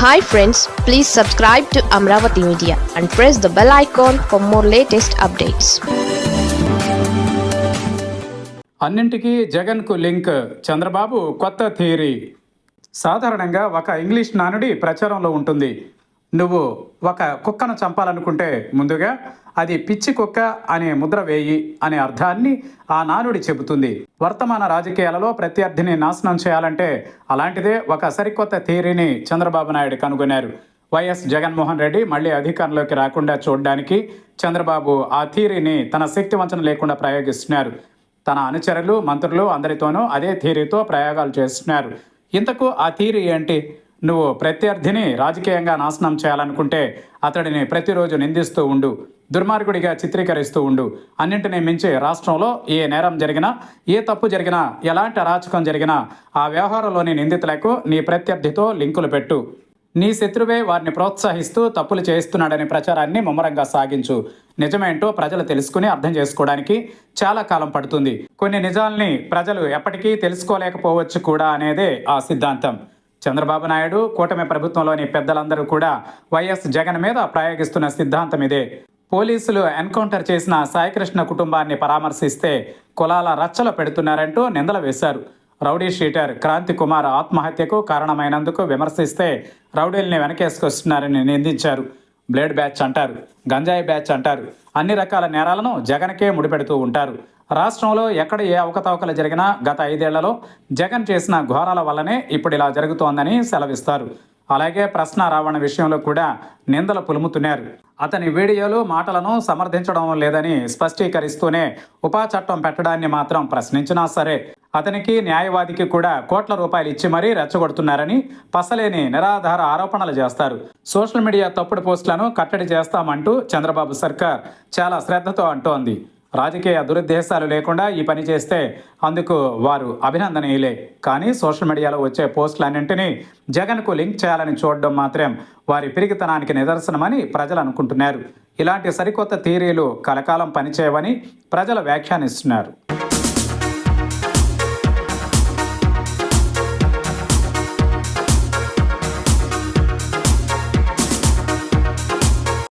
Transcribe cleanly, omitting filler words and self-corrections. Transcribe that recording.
Hi friends, please subscribe to Amravati Media and press the bell icon for more latest updates. అన్నింటికీ జగన్కు link Chandrababu కొత్త theory. సాధారణంగా ఒక English నానుడి ప్రచారంలో ఉంటుంది. నువ్వు ఒక కుక్కను చంపాలనుకుంటే ముందుగా అది పిచ్చి కుక్క అనే ముద్ర వేయి అనే అర్థాన్ని ఆ నానుడి చెబుతుంది. వర్తమాన రాజకీయాలలో ప్రత్యర్థిని నాశనం చేయాలంటే అలాంటిదే ఒక సరికొత్త థియరీని చంద్రబాబు నాయుడు కనుగొన్నారు. వైఎస్ జగన్మోహన్ రెడ్డి మళ్ళీ అధికారంలోకి రాకుండా చూడడానికి చంద్రబాబు ఆ థియరీని తన శక్తివంచన లేకుండా ప్రయోగిస్తున్నారు. తన అనుచరులు మంత్రులు అందరితోనూ అదే థియరీతో ప్రయోగాలు చేస్తున్నారు. ఇంతకు ఆ థియరీ ఏంటి? నువ్వు ప్రత్యర్థిని రాజకీయంగా నాశనం చేయాలనుకుంటే అతడిని ప్రతిరోజు నిందిస్తూ ఉండు, దుర్మార్గుడిగా చిత్రీకరిస్తూ ఉండు. అన్నింటినీ మించి రాష్ట్రంలో ఏ నేరం జరిగినా, ఏ తప్పు జరిగినా, ఎలాంటి అరాచకం జరిగినా ఆ వ్యవహారంలోని నిందితులకు నీ ప్రత్యర్థితో లింకులు పెట్టు. నీ శత్రువే వారిని ప్రోత్సహిస్తూ తప్పులు చేస్తున్నాడనే ప్రచారాన్ని ముమ్మరంగా సాగించు. నిజమేంటో ప్రజలు తెలుసుకుని అర్థం చేసుకోవడానికి చాలా కాలం పడుతుంది. కొన్ని నిజాల్ని ప్రజలు ఎప్పటికీ తెలుసుకోలేకపోవచ్చు కూడా అనేదే ఆ సిద్ధాంతం. చంద్రబాబు నాయుడు, కూటమి ప్రభుత్వంలోని పెద్దలందరూ కూడా వైఎస్ జగన్ మీద ప్రయోగిస్తున్న సిద్ధాంతం ఇదే. పోలీసులు ఎన్కౌంటర్ చేసిన సాయికృష్ణ కుటుంబాన్ని పరామర్శిస్తే కులాల రచ్చలు పెడుతున్నారంటూ నిందలు వేశారు. రౌడీ షీటర్ క్రాంతి కుమార్ ఆత్మహత్యకు కారణమైనందుకు విమర్శిస్తే రౌడీల్ని వెనకేసుకొస్తున్నారని నిందించారు. బ్లేడ్ బ్యాచ్ అంటారు, గంజాయి బ్యాచ్ అంటారు. అన్ని రకాల నేరాలను జగన్కే ముడిపెడుతూ ఉంటారు. రాష్ట్రంలో ఎక్కడ ఏ అవకతవకలు జరిగినా గత 5 ఏళ్లలో జగన్ చేసిన ఘోరాల వల్లనే ఇప్పుడు ఇలా జరుగుతోందని సెలవిస్తారు. అలాగే ప్రశ్న రావణ విషయంలో కూడా నిందలు పులుముతున్నారు. అతని వీడియోలు మాటలను సమర్థించడం లేదని స్పష్టీకరిస్తూనే ఉపా చట్టం పెట్టడాన్ని మాత్రం ప్రశ్నించినా సరే అతనికి న్యాయవాదికి కూడా కోట్ల రూపాయలు ఇచ్చి మరీ రెచ్చగొడుతున్నారని పసలేని నిరాధార ఆరోపణలు చేస్తారు. సోషల్ మీడియా తప్పుడు పోస్టులను కట్టడి చేస్తామంటూ చంద్రబాబు సర్కార్ చాలా శ్రద్ధతో అంటోంది. రాజకీయ దురుద్దేశాలు లేకుండా ఈ పని చేస్తే అందుకు వారు అభినందనీయులే. కానీ సోషల్ మీడియాలో వచ్చే పోస్టులన్నింటినీ జగన్కు లింక్ చేయాలని చూడడం మాత్రం వారి పిరిగితనానికి నిదర్శనమని ప్రజలు అనుకుంటున్నారు. ఇలాంటి సరికొత్త థియరీలు కలకాలం పనిచేయవని ప్రజలు వ్యాఖ్యానిస్తున్నారు.